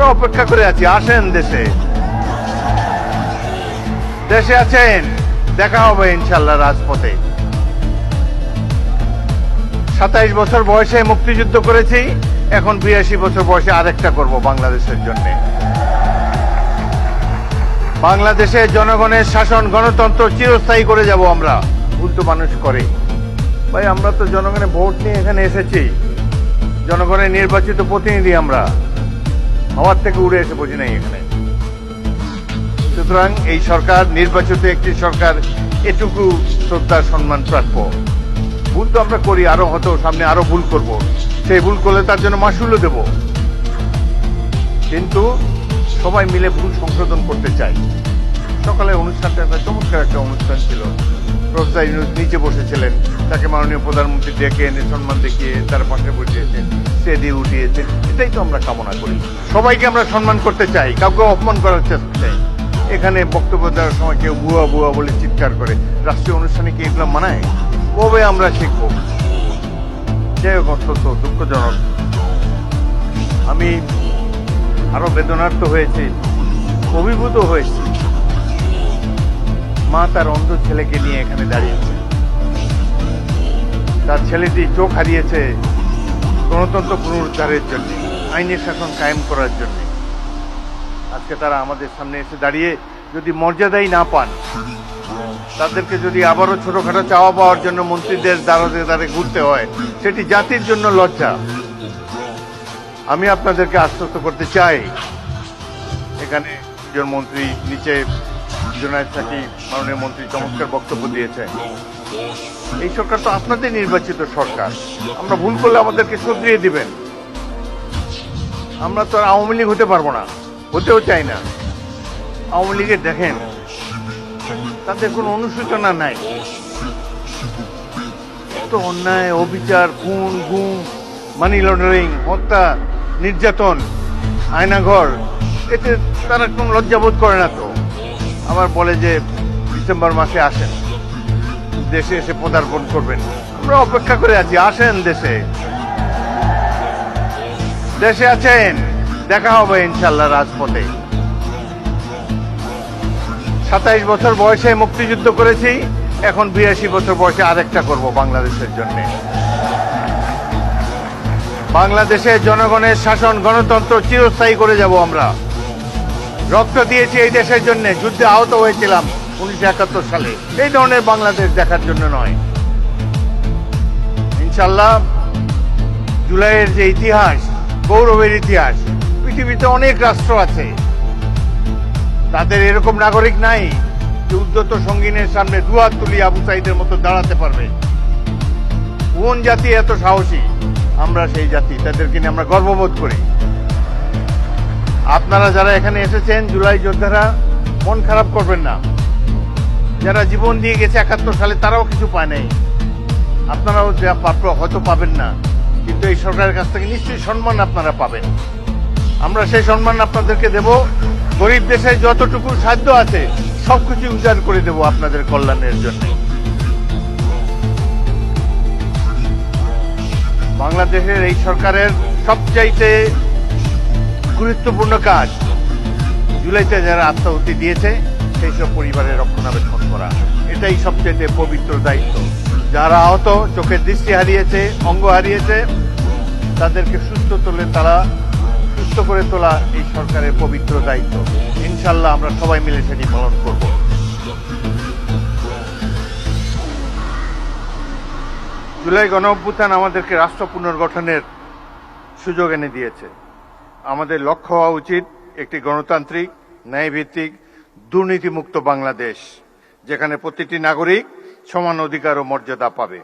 আমরা অপেক্ষা করে আছি, আসেন দেশে। দেশে আছেন, দেখা হবে ইনশাল্লাহ রাজপথে। 27 বছর বয়সে মুক্তিযুদ্ধ করেছি, এখন 82 বছর বয়সে আরেকটা করব বাংলাদেশের জন্য। বাংলাদেশের জনগণের শাসন গণতন্ত্র চিরস্থায়ী করে যাব আমরা। উল্টো মানুষ করে, ভাই আমরা তো জনগণের ভোট নিয়ে এখানে এসেছি, জনগণের নির্বাচিত প্রতিনিধি আমরা, হওয়ার থেকে উড়ে এসে বুঝি নাই এখানে। সুতরাং এই সরকার নির্বাচিত একটি সরকার, এটুকু শ্রদ্ধা সম্মান প্রাপ্য। ভুল তো আমরা করি, আরো হয়তো সামনে আরো ভুল করব, সেই ভুল করলে তার জন্য মাসুলও দেব, কিন্তু সবাই মিলে ভুল সংশোধন করতে চাই। সকালে অনুষ্ঠানটা একটা চমৎকার একটা অনুষ্ঠান ছিল। প্রফেসর ইউনূস নিচে বসেছিলেন, তাকে মাননীয় প্রধানমন্ত্রী ডেকে এনে সম্মান দেখিয়ে তার পাশে বসিয়েছেন, স্টেজে উঠিয়েছেন। এটাই তো আমরা কামনা করি, সবাইকে আমরা সম্মান করতে চাই, কাউকে অপমান করার চেষ্টা চাই। এখানে বক্তব্য দেওয়ার সময় কেউ বুয়া বুয়া বলে চিৎকার করে, রাষ্ট্রীয় অনুষ্ঠানে কি এগুলো মানায়? কবে আমরা শিখব? যাই হোক, অত্যন্ত দুঃখজনক। আমি আরো বেদনার্থ হয়েছি, অভিভূত হয়েছি। মা তার অন্ধ ছেলেকে নিয়ে এখানে দাঁড়িয়েছে, তার ছেলেটি চোখ হারিয়েছে গণতন্ত্র পুনরুদ্ধারের জন্য, আইনের শাসন কায়েম করার জন্য। আজকে তারা আমাদের সামনে এসে দাঁড়িয়ে যদি মর্যাদাই না পান, তাদেরকে যদি আবারও ছোটখাটো চাওয়া পাওয়ার জন্য মন্ত্রীদের দ্বারে দ্বারে ঘুরতে হয়, সেটি জাতির জন্য লজ্জা। আমি আপনাদেরকে আশ্বস্ত করতে চাই, এখানে দুজন মন্ত্রী, নিচে জুনায়েদ সাকিব মাননীয় মন্ত্রী চমৎকার বক্তব্য দিয়েছেন। এই সরকার তো আপনাদের নির্বাচিত সরকার, আমরা ভুল করলে আমাদেরকে শুধরিয়ে দিবেন। আমরা তো আর আওয়ামী লীগ হতে পারবো না, হতেও চাই না। আওয়ামী লীগের দেখেন, তাদের কোনো অনুশোচনা নাই, এত অন্যায়, অবিচার, খুন, গুম, মানি লন্ডারিং, হত্যা, নির্যাতন, আয়নাঘর, এতে তারা কোনো লজ্জাবোধ করে না। তো আবার বলে যে ডিসেম্বর মাসে আসেন, দেশে এসে পদার্পণ করবেন। আমরা অপেক্ষা করে আছি, আসেন দেশে। দেশে আছেন, দেখা হবে ইনশাল্লাহ রাজপথে। 27 বছর বয়সে মুক্তিযুদ্ধ করেছি, এখন 82 বছর বয়সে আরেকটা করব বাংলাদেশের জন্য। বাংলাদেশের জনগণের শাসন গণতন্ত্র চিরস্থায়ী করে যাব আমরা। রক্ত দিয়েছি এই দেশের জন্য, যুদ্ধে আহত হয়েছিলাম 1971 সালে। এই ধরনের বাংলাদেশ দেখার জন্য নয়। ইনশাল্লাহ জুলাইয়ের যে ইতিহাস, গৌরবের ইতিহাস, পৃথিবীতে অনেক রাষ্ট্র আছে, তাদের এরকম নাগরিক নাই যে উদ্ধত সঙ্গীনের সামনে দুহাত তুলি আবু সাইদের মতো দাঁড়াতে পারবে। কোন জাতি এত সাহসী? আমরা সেই জাতি, তাদেরকে নিয়ে আমরা গর্ববোধ করি। আপনারা যারা এখানে এসেছেন, জুলাই যোদ্ধারা, মন খারাপ করবেন না। যারা জীবন দিয়ে গেছে 71 সালে, তারাও কিছু পায় নাই। আপনারাও যা প্রাপ্য হয়তো পাবেন না, কিন্তু এই সরকারের কাছ থেকে নিশ্চয়ই সম্মান আপনারা পাবেন। আমরা সেই সম্মান আপনাদেরকে দেব। গরিব দেশে যতটুকু সাধ্য আছে সবকিছু উজাড় করে দেব আপনাদের কল্যাণের জন্য। বাংলাদেশের এই সরকারের সবচাইতে গুরুত্বপূর্ণ কাজ, জুলাইতে যারা আত্মাহুতি দিয়েছে সেই সব পরিবারের রক্ষণাবেক্ষণ করা, এটাই সবচেয়ে পবিত্র দায়িত্ব। যারা আহত, চোখের দৃষ্টি হারিয়েছে, অঙ্গ হারিয়েছে, তাদেরকে সুস্থ করে তোলা এই সরকারের পবিত্র দায়িত্ব। ইনশাল্লাহ আমরা সবাই মিলে সেটি পালন করব। জুলাই গণঅভ্যুত্থান আমাদেরকে রাষ্ট্র পুনর্গঠনের সুযোগ এনে দিয়েছে। আমাদের লক্ষ্য হওয়া উচিত একটি গণতান্ত্রিক, ন্যায়ভিত্তিক, দুর্নীতিমুক্ত বাংলাদেশ, যেখানে প্রতিটি নাগরিক সমান অধিকার ও মর্যাদা পাবে।